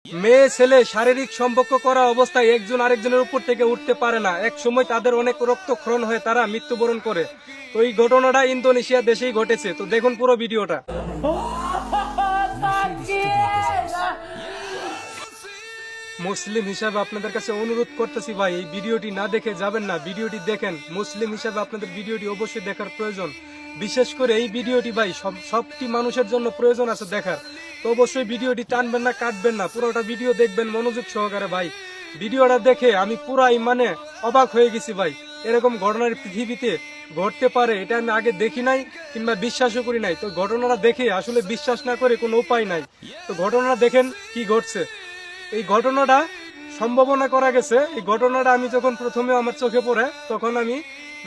মেয়ে ছেলে শারীরিক সম্পর্ক করা অবস্থায় একজন আরেকজনের উপর থেকে উঠতে পারে না। এক সময় তাদের অনেক রক্তক্ষরণ হয়ে তারা মৃত্যুবরণ করে। তো এই ঘটনাটা ইন্দোনেশিয়া দেশেই ঘটেছে। তো দেখুন পুরো ভিডিওটা। মুসলিম হিসাবে আপনাদের কাছে অনুরোধ করতেছি ভাই, এই ভিডিওটি না দেখে যাবেন না, ভিডিওটি দেখেন। মুসলিম হিসাবে আপনাদের ভিডিওটি অবশ্যই দেখার প্রয়োজন। বিশেষ করে এই ভিডিওটি ভাই সবটি মানুষের জন্য প্রয়োজন আছে দেখার। তো অবশ্যই ভিডিওটি টানবেন না, কাটবেন না, পুরোটা ভিডিও দেখবেন মনোযোগ সহকারে ভাই। ভিডিওটা দেখে আমি পুরাই মানে অবাক হয়ে গেছি ভাই। এরকম ঘটনার পৃথিবীতে ঘটতে পারে এটা আমি আগে দেখি নাই, কিংবা বিশ্বাসও করি নাই। তো ঘটনাটা দেখে আসলে বিশ্বাস না করে কোনো উপায় নাই। তো ঘটনাটা দেখেন কি ঘটছে। এই ঘটনাটা সম্ভাবনা করা গেছে। এই ঘটনাটা আমি যখন প্রথমে আমার চোখে পড়ে তখন আমি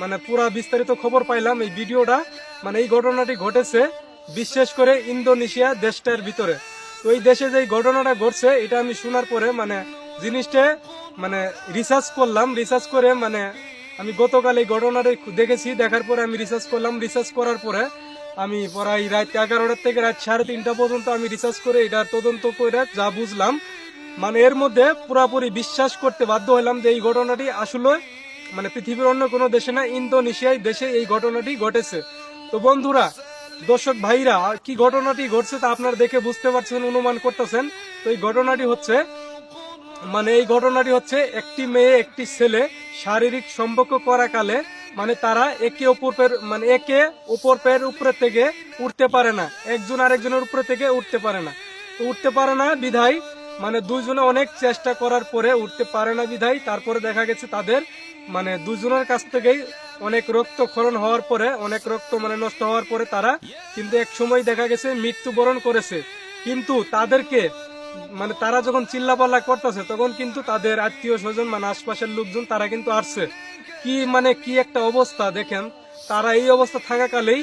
মানে পুরা বিস্তারিত খবর পাইলাম। এই ভিডিওটা মানে এই ঘটনাটি ঘটেছে বিশেষ করে ইন্দোনেশিয়া দেশটার ভিতরে। তো এই দেশে যে ঘটনাটা ঘটছে এটা আমি শোনার পরে মানে জিনিসটা মানে রিসার্চ করলাম। রিসার্চ করে মানে আমি গতকাল এই ঘটনাটা দেখেছি, দেখার পরে আমি রিসার্চ করলাম। রিসার্চ করার পরে আমি প্রায় রাত 11টা থেকে রাত 3:30 পর্যন্ত আমি রিসার্চ করে এটার তদন্ত করে যা বুঝলাম মানে এর মধ্যে পুরাপুরি বিশ্বাস করতে বাধ্য হলাম যে এই ঘটনাটি আসলে মানে পৃথিবীর অন্য কোনো দেশে না, ইন্দোনেশিয়ায় দেশে এই ঘটনাটি ঘটেছে। তো বন্ধুরা, দর্শক ভাইরা, কি ঘটনাটি ঘটছে তা আপনারা দেখে বুঝতে পারছেন, অনুমান করতেছেন। তো এই ঘটনাটি হচ্ছে একটি মেয়ে একটি ছেলে শারীরিক সম্পর্ক করাকালে মানে তারা একে অপরের উপরে থেকে উঠতে পারে না, একজন আরেকজনের উপরে থেকে উঠতে পারে না। তো উঠতে পারে না বিধায় মানে দুইজনে অনেক চেষ্টা করার পরে উঠতে পারে না বিধায় তারপরে দেখা গেছে তাদের মানে দুজনের কাছ থেকেই অনেক রক্তক্ষরণ হওয়ার পরে, অনেক রক্ত মানে নষ্ট হওয়ার পরে তারা কিন্তু এক সময় দেখা গেছে মৃত্যুবরণ করেছে। কিন্তু তাদেরকে মানে তারা যখন চিল্লাপাল্লা করতেছে তখন কিন্তু তাদের আত্মীয় স্বজন মানে আশপাশের লোকজন তারা কিন্তু আসছে। কি একটা অবস্থা দেখেন। তারা এই অবস্থা থাকাকালেই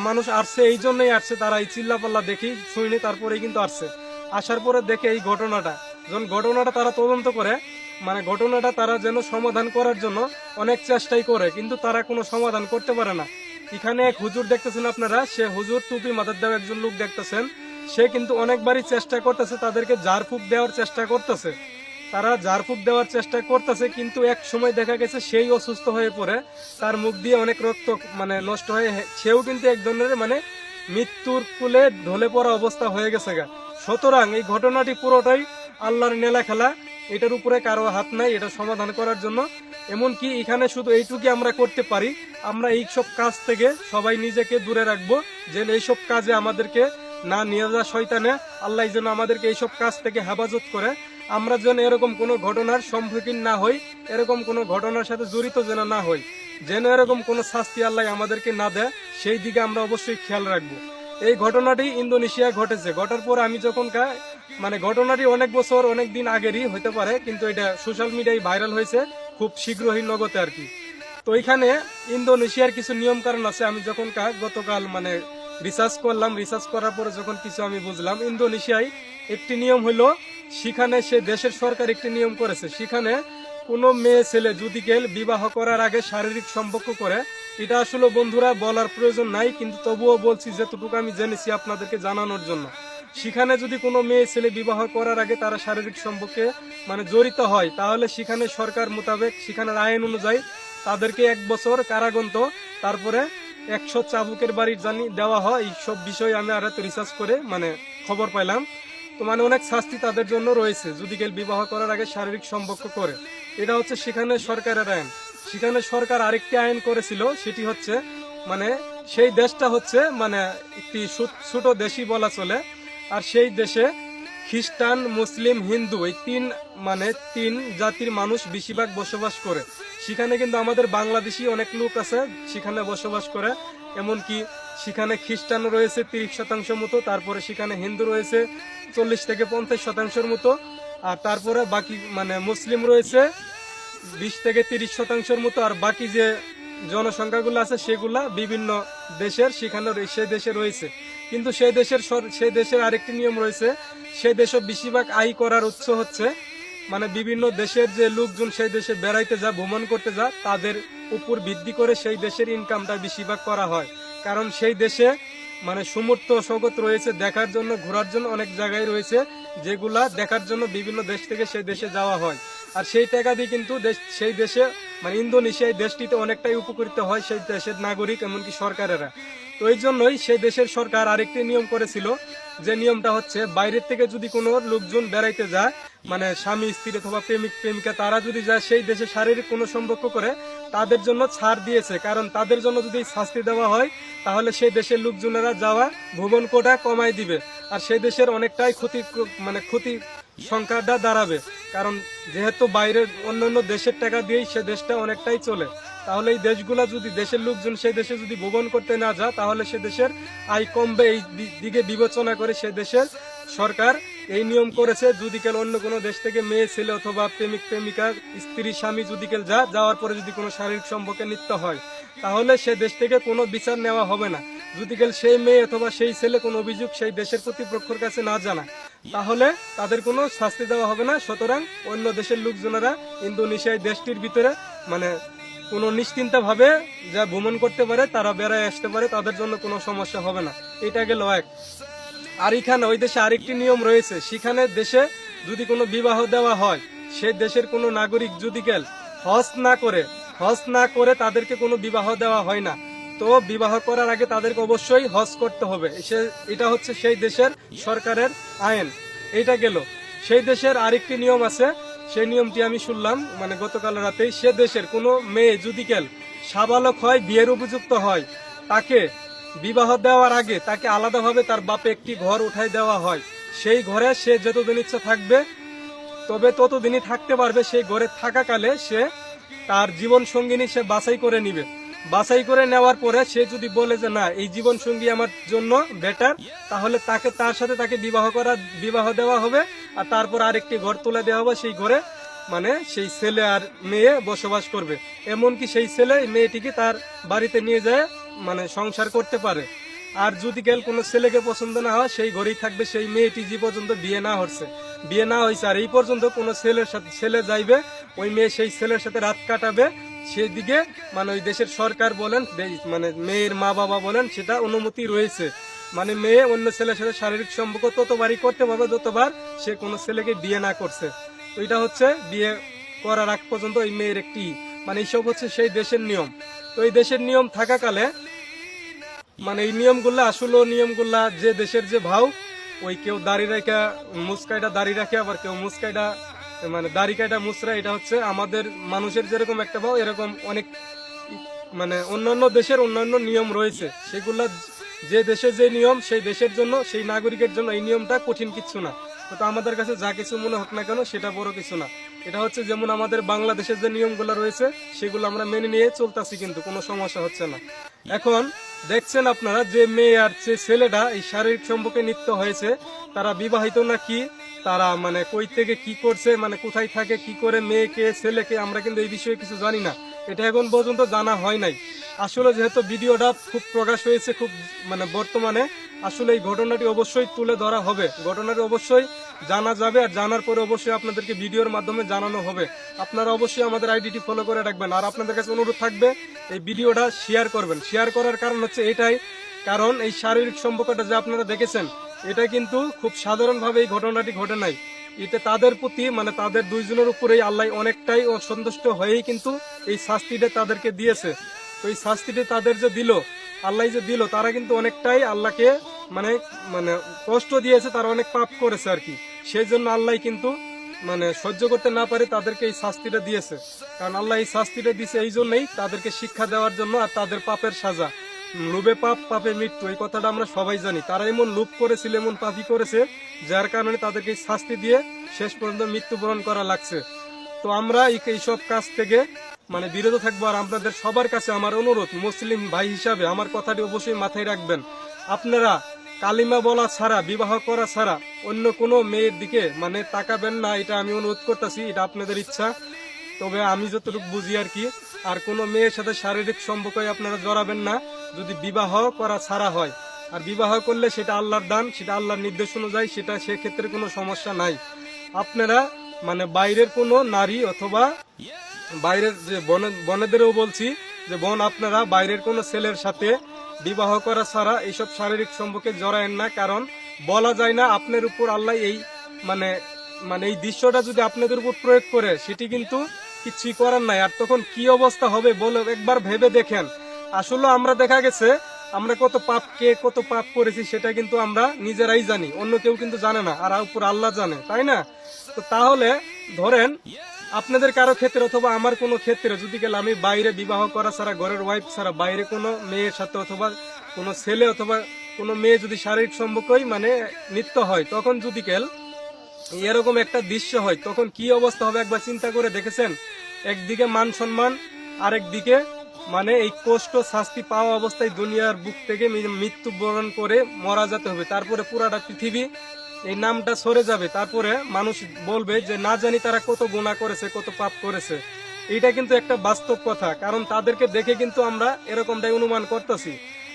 মানুষ আসছে, এই জন্যই আসছে, তারা এই চিল্লাপাল্লা দেখি শুনি তারপরেই কিন্তু আসছে। আসার পরে দেখে এই ঘটনাটা, যখন ঘটনাটা তারা তদন্ত করে মানে ঘটনাটা তারা যেন সমাধান করার জন্য অনেক চেষ্টাই করে, কিন্তু তারা কোনো সমাধান করতে পারে না। এখানে এক হুজুর দেখতেছেন আপনারা, সে হুজুর টুপি মাথার দেওয়া একজন লোক দেখতেছেন, সে কিন্তু অনেকবারই চেষ্টা করতেছে, তাদেরকে ঝাড়ফুঁক দেওয়ার চেষ্টা করতেছে, তারা ঝাড়ফুঁক দেওয়ার চেষ্টা করতেছে। কিন্তু এক সময় দেখা গেছে সেই অসুস্থ হয়ে পড়ে, তার মুখ দিয়ে অনেক রক্ত মানে নষ্ট হয়ে সেও কিন্তু এক ধরনের মানে মৃত্যুর কুলে ঢলে পড়া অবস্থা হয়ে গেছে গা। সুতরাং এই ঘটনাটি পুরোটাই আল্লাহর নেলা খেলা, এটার উপরে কারো হাত নাই এটা সমাধান করার জন্য। এমনকি এখানে শুধু এইটুকু আমরা করতে পারি, আমরা এই সব কাজ থেকে সবাই নিজেকে দূরে রাখবো, যে এইসব কাজে আমাদেরকে না নিয়ে যা শয়তানে। আল্লাহ যেন আমাদেরকে এইসব কাজ থেকে হেফাজত করে, আমরা যেন এরকম কোনো ঘটনার সম্মুখীন না হই, এরকম কোনো ঘটনার সাথে জড়িত যেন না হই, যেন এরকম কোনো শাস্তি আল্লাহ আমাদেরকে না দেয়, সেই দিকে আমরা অবশ্যই খেয়াল রাখবো। এই ঘটনাটি ইন্দোনেশিয়া ঘটেছে। ঘটার পর আমি যখন মানে ঘটনাটি অনেক বছর অনেক দিন আগেরই হতে পারে, কিন্তু এটা সোশ্যাল মিডিয়ায় ভাইরাল হয়েছে খুব শীঘ্রই নগদে আর কি। তো এখানে ইন্দোনেশিয়ার কিছু নিয়ম কারণ আছে। আমি যখন গতকাল মানে রিসার্চ করলাম, রিসার্চ করার পরে যখন কিছু আমি বুঝলাম, ইন্দোনেশিয়ায় একটি নিয়ম হলো, সেখানে সে দেশের সরকার একটি নিয়ম করেছে, সেখানে কোনো মেয়ে ছেলে যদি বিবাহ করার আগে শারীরিক সম্পর্ক করে, এটা আসলে বন্ধুরা বলার প্রয়োজন নাই, কিন্তু তবুও বলছি যতটুকু আমি জেনেছি আপনাদেরকে জানানোর জন্য। সেখানে যদি কোনো মেয়ে ছেলে বিবাহ করার আগে তারা শারীরিক সম্পর্কে মানে জড়িত হয়, তাহলে সেখানে সরকার মোতাবেক সেখানে আইন অনুযায়ী তাদেরকে 1 বছর কারাগন্ত, তারপরে 100 চাবুকের বাড়ি জানি দেওয়া হয়। এই সব বিষয়ে আমি আর রিসার্চ করে মানে খবর পাইলাম। তো মানে অনেক শাস্তি তাদের জন্য রয়েছে যদি বিবাহ করার আগে শারীরিক সম্পর্ক করে। এটা হচ্ছে সেখানে সরকারের আইন। সেখানে সরকার আরেকটি আইন করেছিল, সেটি হচ্ছে মানে সেই দেশটা হচ্ছে মানে একটি ছোট দেশই বলা চলে। আর সেই দেশে খ্রিস্টান, মুসলিম, হিন্দু এই তিন জাতির মানুষ বেশিরভাগ বসবাস করে। সেখানে কিন্তু আমাদের বাংলাদেশি অনেক লোক আছে সেখানে বসবাস করে। এমনকি সেখানে খ্রিস্টান রয়েছে 30% মতো, তারপরে সেখানে হিন্দু রয়েছে 40 থেকে 50% মতো, আর তারপরে বাকি মানে মুসলিম রয়েছে 20 থেকে 30% মতো। আর বাকি যে জনসংখ্যাগুলো আছে সেগুলা বিভিন্ন দেশের সেখানে সেই দেশে রয়েছে। কিন্তু সেই দেশের আরেকটি নিয়ম রয়েছে, সেই দেশে বেশিরভাগ আয় করার উৎস হচ্ছে মানে বিভিন্ন দেশের যে লোকজন সেই দেশে বেড়াইতে যা, ভ্রমণ করতে যা, তাদের উপর ভিত্তি করে সেই দেশের ইনকামটা বেশিরভাগ করা হয়। কারণ সেই দেশে মানে সমুদ্র সৈকত রয়েছে দেখার জন্য, ঘোরার জন্য অনেক জায়গায় রয়েছে। যেগুলা দেখার জন্য বিভিন্ন দেশ থেকে সেই দেশে যাওয়া হয়। আর সেই টাকা দিয়ে কিন্তু সেই দেশে মানে ইন্দোনেশিয়া এই দেশটিতে অনেকটাই উপকৃত হয় সেই দেশের নাগরিক এমনকি সরকারেরা। তো এই জন্যই সেই দেশের সরকার আরেকটি নিয়ম করেছিল, যে নিয়মটা হচ্ছে বাইরের থেকে যদি কোনো লোকজন বেড়াইতে যায়, মানে স্বামী স্ত্রী অথবা প্রেমিক প্রেমিকা তারা যদি যায় সেই দেশে শারীরিক কোনো সম্পর্ক করে, তাদের জন্য ছাড় দিয়েছে। কারণ তাদের জন্য যদি শাস্তি দেওয়া হয় তাহলে সেই দেশের লোকজনেরা যাওয়া ভ্রমণ কোটা কমাই দিবে, আর সেই দেশের অনেকটাই ক্ষতি সংখ্যাটা দাঁড়াবে। কারণ যেহেতু বাইরের অন্যান্য দেশের টাকা দিয়েই সে দেশটা অনেকটাই চলে, তাহলে এই দেশগুলা যদি দেশের লোকজন সেই দেশে যদি ভ্রমণ করতে না যায় তাহলে সে দেশের আয় কমবে। এই দিকে বিবেচনা করে সে দেশের সরকার এই নিয়ম করেছে, যদি কেউ অন্য কোনো দেশ থেকে মেয়ে ছেলে অথবা প্রেমিক প্রেমিকা স্ত্রী স্বামী যদি কেউ যাওয়ার পরে যদি কোনো শারীরিক সম্পর্কে লিপ্ত হয় তাহলে সে দেশ থেকে কোনো বিচার নেওয়া হবে না। যদি কেউ সেই মেয়ে অথবা সেই ছেলে কোনো অভিযোগ সেই দেশের কর্তৃপক্ষের কাছে না জানায় তাহলে তাদের কোনো শাস্তি দেওয়া হবে না। সুতরাং অন্য দেশের লোকজনেরা ইন্দোনেশিয়া দেশটির ভিতরে মানে কোনো নিশ্চিন্তা ভাবে যা ভ্রমণ করতে পারে, তারা বেড়ায় আসতে পারে, তাদের জন্য কোনো সমস্যা হবে না। এটা গেল এক। আর এখানে ওই দেশে আরেকটি নিয়ম রয়েছে, সেখানে দেশে যদি কোনো বিবাহ দেওয়া হয়, সে দেশের কোনো নাগরিক যদি কেল হজ না করে তাদেরকে কোনো বিবাহ দেওয়া হয় না। তো বিবাহ করার আগে তাদেরকে অবশ্যই হজ করতে হবে। এটা হচ্ছে সেই দেশের সরকারের আইন। এটা গেল। সেই দেশের আরেকটি নিয়ম আছে, সেই নিয়মটি আমি শুনলাম মানে গতকাল রাতেই। সে দেশের কোনো মেয়ে যদি কেল সাবালক হয়, বিয়ের উপযুক্ত হয়, তাকে বিবাহ দেওয়ার আগে তাকে আলাদাভাবে তার বাপে একটি ঘর উঠাই দেওয়া হয়। সেই ঘরে সে যতদিন ইচ্ছা থাকবে তবে ততদিনই থাকতে পারবে। সেই ঘরে থাকাকালে সে তার জীবন সঙ্গিনী সে বাছাই করে নিবে। বাছাই করে নেওয়ার পরে সে যদি বলে যে না এই জীবন সঙ্গী আমার জন্য বেটার, তাহলে তার সাথে তাকে বিবাহ দেওয়া হবে। আর তারপর আরেকটি ঘর তুলে দেওয়া হবে, সেই ঘরে মানে সেই ছেলে আর মেয়ে বসবাস করবে। এমনকি সেই ছেলে মেয়েটিকে তার বাড়িতে নিয়ে যায় মানে সংসার করতে পারে। আর যদি কেউ কোনো ছেলেকে পছন্দ না হয় সেই ঘরেই থাকবে সেই মেয়েটি যে পর্যন্ত বিয়ে না হয়েছে। আর এই পর্যন্ত কোনো ছেলে যাইবে ওই মেয়ে সেই ছেলের সাথে রাত কাটাবে, সেদিকে মানে ওই দেশের সরকার বলেন মানে মেয়ের মা বাবা বলেন সেটা অনুমতি রয়েছে। মানে মেয়ে অন্য ছেলের সাথে শারীরিক সম্পর্ক ততবারই করতে পারবে যতবার সে কোনো ছেলেকে বিয়ে না করছে। তো এটা হচ্ছে বিয়ে করার আগ পর্যন্ত ওই মেয়ের একটি মানে এইসব হচ্ছে সেই দেশের নিয়ম। তো এই দেশের নিয়ম থাকাকালে মানে এই নিয়মগুলা যে দেশের যে ভাও, ওই কেউ দাড়ি রাখা মুসকাইটা দাড়ি রাখে, আবার কেউ মুসকাইটা মানে দাড়ি কাটা মুসরা, এটা হচ্ছে আমাদের মানুষের যেরকম একটা ভাও এরকম অনেক মানে অন্যান্য দেশের অন্যান্য নিয়ম রয়েছে। সেগুলা যে দেশে যে নিয়ম সেই দেশের জন্য সেই নাগরিকের জন্য এই নিয়মটা কঠিন কিছু না। তো আমাদের কাছে যা কিছু মনে হোক না কেন সেটা বড় কিছু না। এটা হচ্ছে যেমন আমাদের বাংলাদেশের যে নিয়মগুলো রয়েছে সেগুলো আমরা মেনে নিয়ে চলতেছি, কিন্তু কোনো সমস্যা হচ্ছে না। এখন দেখছেন আপনারা যে মেয়ে আর যে ছেলেটা এই শারীরিক সম্পর্কে লিপ্ত হয়েছে, তারা বিবাহিত না কি, তারা মানে কই থেকে কি করছে, মানে কোথায় থাকে, কি করে, মেয়েকে ছেলেকে, আমরা কিন্তু এই বিষয়ে কিছু জানি না। এটা এখন পর্যন্ত জানা হয় নাই। আসলে যেহেতু ভিডিওটা খুব প্রকাশ হয়েছে খুব মানে বর্তমানে, আসলে এই ঘটনাটি অবশ্যই তুলে ধরা হবে, ঘটনাটি অবশ্যই জানা যাবে। আর জানার পরে অবশ্যই আপনাদেরকে ভিডিওর মাধ্যমে জানানো হবে। আপনারা অবশ্যই আমাদের আইডিটি ফলো করে রাখবেন। আর আপনাদের কাছে অনুরোধ থাকবে এই ভিডিওটা শেয়ার করবেন। শেয়ার করার কারণ হচ্ছে এটাই, কারণ এই শারীরিক সম্পর্কটা যে আপনারা দেখেছেন এটা কিন্তু খুব সাধারণভাবে এই ঘটনাটি ঘটে নাই। এটা তাদের প্রতি মানে তাদের দুইজনের উপরেই আল্লাহ অনেকটাই অসন্তুষ্ট হয়েই কিন্তু এই শাস্তিটা তাদেরকে দিয়েছে। তো এই শাস্তিটা তাদের যে দিল, আল্লাহ যে দিল, তারা কিন্তু অনেকটাই আল্লাহকে মানে মানে কষ্ট দিয়েছে, তারা অনেক পাপ করেছে আর কি। সেই জন্য আল্লাহ কিন্তু মানে সহ্য করতে না পারে তাদেরকে এই শাস্তিটা দিয়েছে। কারণ আল্লাহ এই শাস্তিটা দিয়েছে এই জন্যই তাদেরকে শিক্ষা দেওয়ার জন্য, আর তাদের পাপের সাজা। লোভে পাপ পাপে মৃত্যু, এই কথাটা আমরা সবাই জানি। তারা এমন লোভ করেছিল, এমন পাপই করেছে, যার কারণে তাদেরকে শাস্তি দিয়ে শেষ পর্যন্ত মৃত্যুবরণ করা লাগছে। তো আমরা এইসব কাজ থেকে মানে বিরত থাকবো। আর আপনাদের সবার কাছে আমার অনুরোধ, মুসলিম ভাই হিসাবে আমার কথাটি অবশ্যই মাথায় রাখবেন। আপনারা কালিমা বলা ছাড়া, বিবাহ করা ছাড়া অন্য কোনো মেয়ের দিকে মানে তাকাবেন না, এটা আমি অনুরোধ করতেছি। এটা আপনাদের ইচ্ছা, তবে আমি যতটুকু বুঝি আর কি। আর কোনো মেয়ের সাথে শারীরিক সম্পর্কে আপনারা জড়াবেন না যদি বিবাহ করা ছাড়া হয়। আর বিবাহ করলে সেটা আল্লাহর দান, সেটা আল্লাহর নির্দেশ অনুযায়ী, সেটা সেক্ষেত্রে কোনো সমস্যা নাই। আপনারা মানে বাইরের কোনো নারী অথবা বাইরের যে বনেদেরও বলছি যে বোন, আপনারা বাইরের কোনো ছেলের সাথে বিবাহ করা ছাড়া এইসব শারীরিক সম্পর্কে জড়ায়েন না। কারণ বলা যায় না আপনার উপর আল্লাহ এই মানে মানে এই দৃশ্যটা যদি আপনাদের উপর প্রয়োগ করে সেটি কিন্তু কিছুই করার নাই। আর তখন কি অবস্থা হবে বলে একবার ভেবে দেখেন। আসলে আমরা দেখা গেছে আমরা কত পাপ করেছি সেটা কিন্তু আমরা নিজেরাই জানি, অন্য কেউ কিন্তু জানে না, আর উপর আল্লাহ জানে, তাই না? তো তাহলে ধরেন আপনাদের কারো ক্ষেত্রে অথবা আমার কোনো ক্ষেত্রে যদি গেলে আমি বাইরে বিবাহ করা ছাড়া, ঘরের ওয়াইফ ছাড়া বাইরে কোনো মেয়ের সাথে অথবা কোনো ছেলে অথবা কোনো মেয়ে যদি শারীরিক সম্পর্কই মানে লিপ্ত হয়, তখন যদি গেল এরকম একটা দৃশ্য হয় তখন কি অবস্থা হবে একবার চিন্তা করে দেখেছেন? একদিকে মান সম্মান, আরেকদিকে মানে এই কষ্ট শাস্তি পাওয়া অবস্থায় দুনিয়ার বুক থেকে মৃত্যুবরণ করে মারা যেতে হবে। তারপরে পুরাটা পৃথিবী এই নামটা সরে যাবে। তারপরে মানুষ বলবে যে না জানি তারা কত গুনাহ করেছে, কত পাপ করেছে। এইটা কিন্তু একটা বাস্তব কথা, কারণ তাদেরকে দেখে কিন্তু আমরা এরকমটাই অনুমান করতেছি।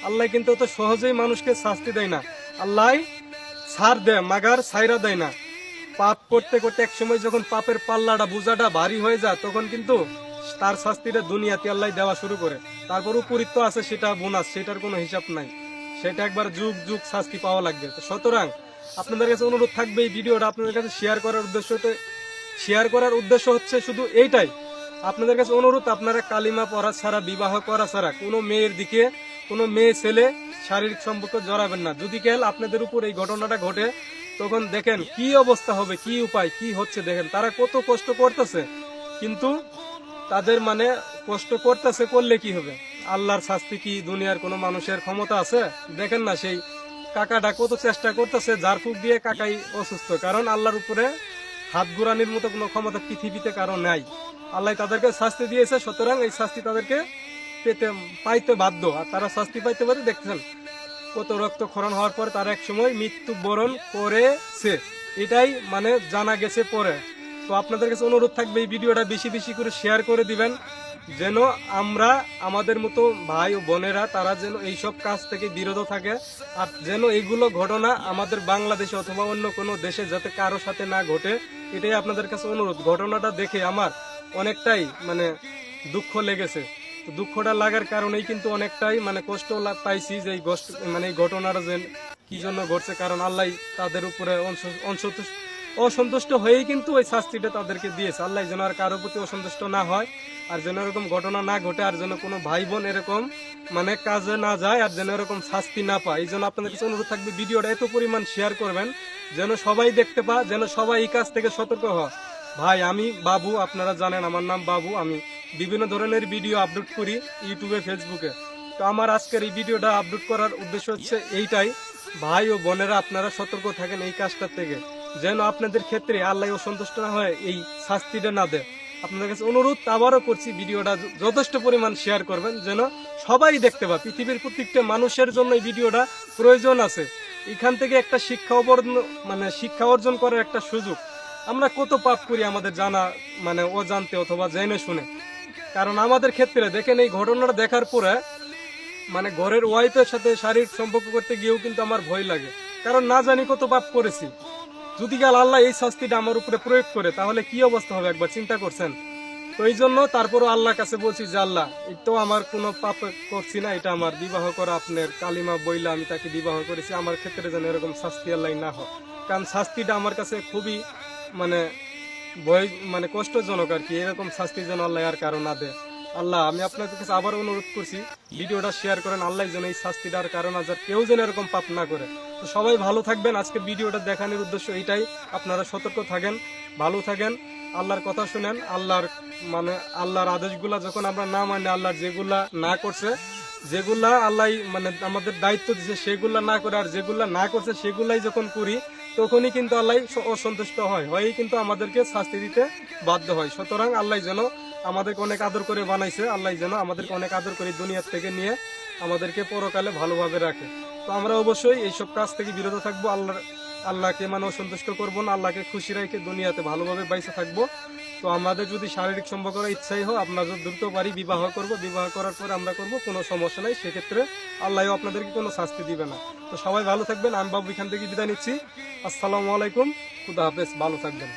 আল্লাহ কিন্তু অত সহজেই মানুষকে শাস্তি দেয় না, আল্লাহ ছাড় দেয় মাগার ছাইরা দেয় না। পাপ করতে করতে একসময় যখন পাপের পাল্লাটা বোঝাটা ভারী হয়ে যায় তখন কিন্তু তার শাস্তিটা দুনিয়াতে আল্লাহ দেওয়া শুরু করে। তারপর উপরিত্য আছে সেটা বোনাস, সেটার কোনো হিসাব নাই, সেটা একবার যুগ যুগ শাস্তি পাওয়া লাগবে। তো সুতরাং আপনাদের কাছে অনুরোধ থাকবে এই ভিডিওটা আপনাদের কাছে শেয়ার করার উদ্দেশ্য হচ্ছে শুধু এইটাই। আপনাদের কাছে অনুরোধ, আপনারা কালিমা পড়া ছাড়া, বিবাহ করা ছাড়া কোনো মেয়ের দিকে, কোনো মেয়ে ছেলে শারীরিক সম্পর্ক জড়াবেন না। যদি কেল আপনাদের উপর এই ঘটনাটা ঘটে তখন দেখেন কি অবস্থা হবে, কি উপায় কি হচ্ছে। দেখেন তারা কত কষ্ট করতেছে, কিন্তু তাদের মানে কষ্ট করতেছে করলে কি হবে? আল্লাহর শাস্তি কি দুনিয়ার কোনো মানুষের ক্ষমতা আছে? দেখেন না সেই কাকাটা কত চেষ্টা করতেছে, ঝাড়ফুঁক দিয়ে কাকাই অসুস্থ, কারণ আল্লাহর উপরে হাত ঘুরানির মতো কোনো ক্ষমতা পৃথিবীতে কারো নাই। আল্লাহ তাদেরকে শাস্তি দিয়েছে, সুতরাং এই শাস্তি তাদেরকে পাইতে বাধ্য। আর তারা শাস্তি পাইতে পারে দেখছেন কত রক্তক্ষরণ হওয়ার পর তারা একসময় মৃত্যুবরণ করেছে, এটাই মানে জানা গেছে পরে। তো আপনাদের কাছে অনুরোধ থাকবে এই ভিডিওটা বেশি বেশি করে শেয়ার করে দিবেন, যেন আমরা আমাদের মতো ভাই ও বোনেরা তারা যেন এইসব কাজ থেকে বিরত থাকে, আর যেন এইগুলো ঘটনা আমাদের বাংলাদেশে অথবা অন্য কোনো দেশে যাতে কারো সাথে না ঘটে, এটাই আপনাদের কাছে অনুরোধ। ঘটনাটা দেখে আমার অনেকটাই মানে দুঃখ লেগেছে। তো দুঃখটা লাগার কারণেই কিন্তু অনেকটাই মানে কষ্ট পাইছি যে মানে এই ঘটনাটা যে কি জন্য ঘটছে, কারণ আল্লাহ তাদের উপরে অসন্তুষ্ট হয়েই কিন্তু ওই শাস্তিটা তাদেরকে দিয়েছে। আল্লাহ যেন আর কারোর প্রতি অসন্তুষ্ট না হয়, আর যেন এরকম ঘটনা না ঘটে, আর যেন কোনো ভাই বোন এরকম মানে কাজে না যায়, আর যেন এরকম শাস্তি না পায়। এই জন্য আপনাদের কাছে অনুরোধ থাকবে ভিডিওটা এত পরিমাণ শেয়ার করবেন যেন সবাই দেখতে পায়, যেন সবাই এই কাজ থেকে সতর্ক হয়। ভাই আমি বাবু, আপনারা জানেন আমার নাম বাবু, আমি বিভিন্ন ধরনের ভিডিও আপলোড করি ইউটিউবে, ফেসবুকে। তো আমার আজকের এই ভিডিওটা আপলোড করার উদ্দেশ্য হচ্ছে এইটাই, ভাই ও বোনেরা আপনারা সতর্ক থাকেন এই কাজটার থেকে, যেন আপনাদের ক্ষেত্রে আল্লাহ অসন্তুষ্ট না হয়, এই শাস্তিটা না দেয়। আপনাদের কাছে অনুরোধ আবারও করছি ভিডিওটা যথেষ্ট পরিমাণ শেয়ার করবেন যেন সবাই দেখতে পায়। পৃথিবীর প্রত্যেকটা মানুষের জন্য এই ভিডিওটা প্রয়োজন আছে। এখান থেকে একটা শিক্ষা অর্জন করার একটা সুযোগ। আমরা কত পাপ করি আমাদের জানা মানে অজান্তে অথবা জেনে শুনে। কারণ আমাদের ক্ষেত্রে দেখেন এই ঘটনাটা দেখার পরে মানে ঘরের ওয়াইফের সাথে শারীরিক সম্পর্ক করতে গিয়েও কিন্তু আমার ভয় লাগে, কারণ না জানি কত পাপ করেছি। যদি গাল আল্লাহ এই শাস্তিটা আমার উপরে প্রয়োগ করে তাহলে কি অবস্থা হবে একবার চিন্তা করছেন? তো এই জন্য তারপরও আল্লাহর কাছে বলছি যে আল্লাহ এই তো আমার কোনো পাপ করছি না, এটা আমার বিবাহ করা আপনার কালিমা বইলা আমি তাকে বিবাহ করেছি, আমার ক্ষেত্রে যেন এরকম শাস্তি আল্লাহ না হয়। কারণ শাস্তিটা আমার কাছে খুবই মানে ভয় মানে কষ্টজনক আর কি, এরকম শাস্তি যেন আল্লাহ আর কারো না দেয়। আল্লাহ আমি আপনাদের কাছে আবার অনুরোধ করছি ভিডিওটা শেয়ার করেন, আল্লাহ যেন এই শাস্তিটার কারণ আজ কেউ যেন এরকম পাপ না করে। তো সবাই ভালো থাকবেন, আজকে ভিডিওটা দেখানোর উদ্দেশ্য এইটাই। আপনারা সতর্ক থাকেন, ভালো থাকেন, আল্লাহর কথা শুনেন। আল্লাহর আদেশগুলা যখন আমরা না মানি, আল্লাহর যেগুলা না করছে, যেগুলা আল্লাহ মানে আমাদের দায়িত্ব দিচ্ছে সেগুলা না করে, আর যেগুলা না করছে সেগুলাই যখন করি তখনই কিন্তু আল্লাহ অসন্তুষ্ট হয়েই কিন্তু আমাদেরকে শাস্তি দিতে বাধ্য হয়। সুতরাং আল্লাহ যেন আমাদেরকে অনেক আদর করে বানাইছে, আল্লাহ যেন আমাদেরকে অনেক আদর করে দুনিয়ার থেকে নিয়ে আমাদেরকে পরকালে ভালোভাবে রাখে। তো আমরা অবশ্যই এইসব কাজ থেকে বিরত থাকবো, আল্লাহকে মানে অসন্তুষ্ট করবো না, আল্লাহকে খুশি রেখে দুনিয়াতে ভালোভাবে বাইসে থাকবো। তো আমাদের যদি শারীরিক সম্পর্ক করার ইচ্ছাই হয়, আমরা যদি দ্রুত পারি বিবাহ করব, বিবাহ করার পরে আমরা করব, কোনো সমস্যা নাই, সেক্ষেত্রে আল্লাহ আপনাদেরকে কোনো শাস্তি দিবে না। তো সবাই ভালো থাকবেন, আমি বাবু এখান থেকে বিদায় নিচ্ছি। আসসালামু আলাইকুম, খুদা হাফেজ, ভালো থাকবেন।